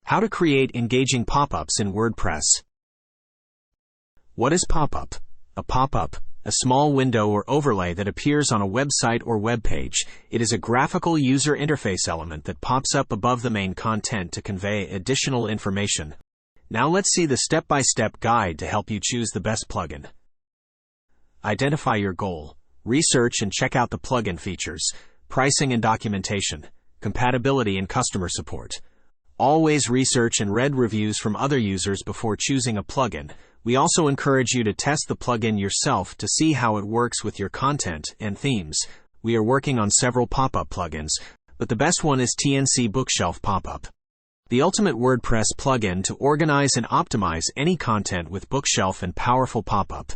How to create engaging pop-ups in WordPress. What is pop-up? A pop-up, a small window or overlay that appears on a website or web page. It is a graphical user interface element that pops up above the main content to convey additional information. Now let's see the step-by-step guide to help you choose the best plugin. Identify your goal. Research and check out the plugin features, pricing and documentation, compatibility and customer support. Always research and read reviews from other users before choosing a plugin. We also encourage you to test the plugin yourself to see how it works with your content and themes. We are working on several pop-up plugins, but the best one is TNC Bookshelf Popup, the ultimate WordPress plugin to organize and optimize any content with Bookshelf and powerful pop-up.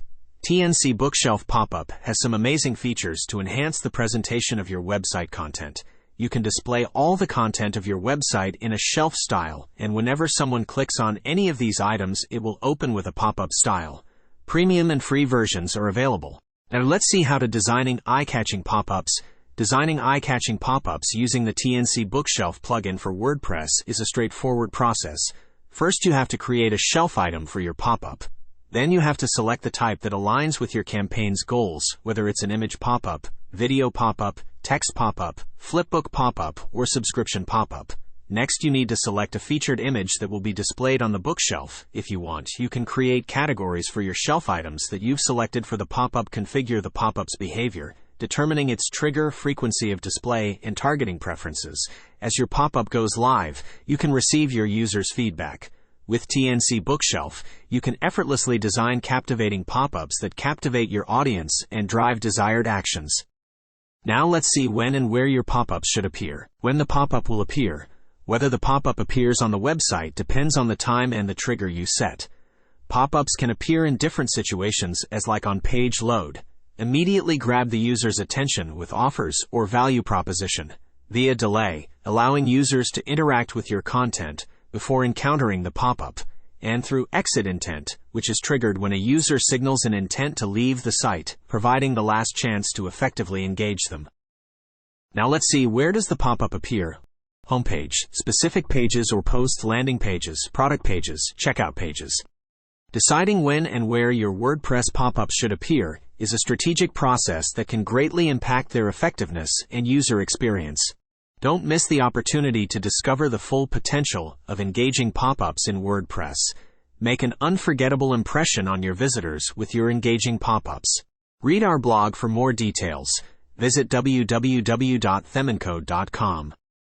TNC Bookshelf Popup has some amazing features to enhance the presentation of your website content. You can display all the content of your website in a shelf style, and whenever someone clicks on any of these items, it will open with a pop-up style. Premium and free versions are available. Now let's see how to designing eye-catching pop-ups. Designing eye-catching pop-ups using the TNC Bookshelf plugin for WordPress is a straightforward process. First, you have to create a shelf item for your pop-up. Then you have to select the type that aligns with your campaign's goals, whether it's an image pop-up, video pop-up, text pop-up, FlipBook pop-up, or subscription pop-up. Next, you need to select a featured image that will be displayed on the bookshelf. If you want, you can create categories for your shelf items that you've selected for the pop-up. Configure the pop-up's behavior, determining its trigger, frequency of display, and targeting preferences. As your pop-up goes live, you can receive your users' feedback. With TNC Bookshelf, you can effortlessly design captivating pop-ups that captivate your audience and drive desired actions. Now let's see when and where your pop-ups should appear. When the pop-up will appear. Whether the pop-up appears on the website depends on the time and the trigger you set. Pop-ups can appear in different situations, as like on page load. Immediately grab the user's attention with offers or value proposition. Via delay, allowing users to interact with your content before encountering the pop-up. And through exit intent, which is triggered when a user signals an intent to leave the site, providing the last chance to effectively engage them. Now let's see, where does the pop-up appear? Homepage, specific pages or posts, landing pages, product pages, checkout pages. Deciding when and where your WordPress pop-ups should appear is a strategic process that can greatly impact their effectiveness and user experience. Don't miss the opportunity to discover the full potential of engaging pop-ups in WordPress. Make an unforgettable impression on your visitors with your engaging pop-ups. Read our blog for more details. Visit www.themencode.com.